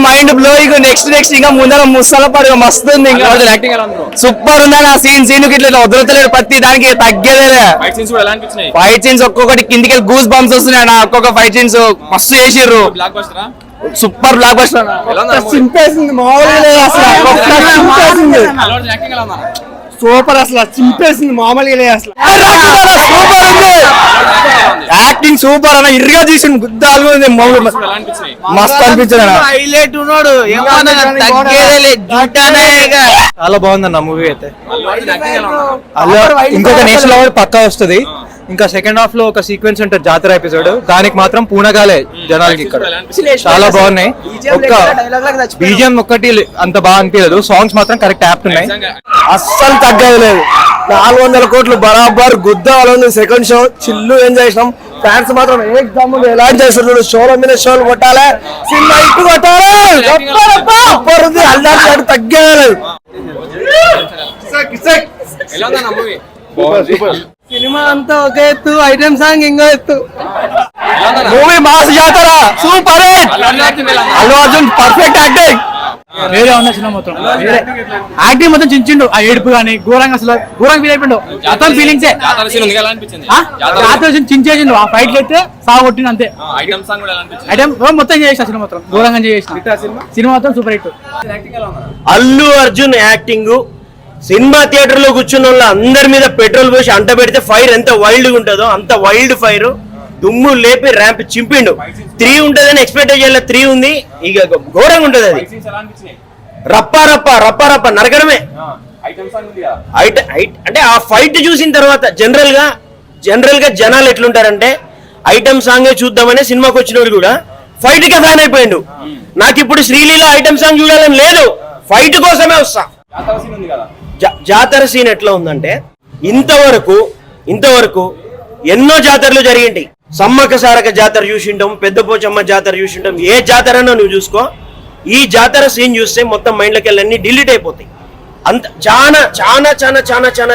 Mind blowing. Next ఇంకా ముందర ముసల పడు మస్తు ఉంది. ఇంకా సూపర్ ఉందని ఆ సీన్ ఇట్లా వదలతలేడు. ప్రతి దానికి తగ్గేదే. ఫైట్ సీన్స్ ఒక్కొక్కటి కిందికి వెళ్ళి గూస్ బంప్స్ వస్తున్నాయి. ఒక్కొక్క ఫైట్ సీన్స్ మస్తు చేసిర్రు. Super block buster. సూపర్ అసలు చింపేసింది మామూలుగా అసలు. యాక్టింగ్ సూపర్ అన్న. ఇరుగా తీసిండు గుద్దాలు మస్తు అనిపించింది. హైలైట్ ఉన్నాడు. చాలా బాగుందన్న మూవీ అయితే. ఇంకొక నేషనల్ అవార్డు పక్కా వస్తుంది. ఇంకా సెకండ్ హాఫ్ లో ఒక సీక్వెన్స్ ఉంటుంది జాతర ఎపిసోడ్. దానికి మాత్రం పూనగాలే జనాలకి. ఇక్కడ చాలా బాగున్నాయి. ఒక్క బీజిఎం ఒక్కటి అంత బాగా అనిపించలేదు. సాంగ్స్ మాత్రం కరెక్ట్ యాప్ట్ ఉన్నాయి. అస్సలు తగ్గదు లేదు. 400 కోట్లు బరాబర్ గుద్దాలు. సెకండ్ షో చిల్లు ఎంజాయ్ చేసినాం. ఫ్యాన్స్ మాత్రం ఏకదమ్ ఎలాంటి చేస్తారు. షోల మీద షోలు కొట్టాలి. సినిమా ఇటు కొట్టాలి. అల్లాడు తగ్గలేదు. సినిమా అంతా ఒక ఎత్తు, ఐటమ్ సాంగ్ ఇంకో ఎత్తు. మూవీ మాస్ జాతర super. Allu Arjun perfect acting. వేరే ఉన్న సినిమా మొత్తం యాక్టింగ్ మొత్తం చించిండు. ఆ ఏడుపు కానీ ఘోరంగా అసలు ఘోరంగా ఫీల్ అయిపోయిండు. అతని ఫీలింగ్సే చించేసిండు. ఆ ఫైట్ అయితే సాగు కొట్టిండు అంతే. ఐటమ్ మొత్తం చేసిన సినిమా మొత్తం ఘోరంగా చేసిన సినిమా మొత్తం super hit. Allu Arjun acting cinema theatre లో కూర్చున్న వాళ్ళు అందరి మీద పెట్రోల్ పోసి అంట పెడితే ఫైర్ ఎంత వైల్డ్ గా ఉంటుందో అంత వైల్డ్ ఫైర్. దుమ్ము లేపి ర్యాంప్ చింపిండు. 3 ఉంటదని ఎక్స్పెక్ట్ చేయాలి. 3 ఉంది. ఇక ఘోరంగా ఉంటది అది. రప్ప రప్ప రప్ప రప్ప నరకడమే. అంటే ఆ ఫైట్ చూసిన తర్వాత జనరల్ గా జనాలు ఎట్లుంటారంటే ఐటమ్ సాంగే చూద్దామనే సినిమాకి వచ్చినోడు కూడా ఫైట్ కే ఫ్యాన్ అయిపోయిండు. నాకు ఇప్పుడు శ్రీలీల ఐటమ్ సాంగ్ చూడాలని లేదు. ఫైట్ కోసమే వస్తా. జాతర సీన్ ఎట్లా ఉందంటే ఇంతవరకు ఎన్నో జాతరలు జరిగింటాయి. సమ్మక్క సారక జాతర చూసింటాం, పెద్ద పోచమ్మ జాతర చూసింటాం. ఏ జాతరనో నువ్వు చూసుకో. ఈ జాతర సీన్ చూస్తే మొత్తం మైండ్లోకి వెళ్ళి అన్ని డిలీట్ అయిపోతాయి. అంత చాలా చాలా చాలా చాలా చాలా చాలా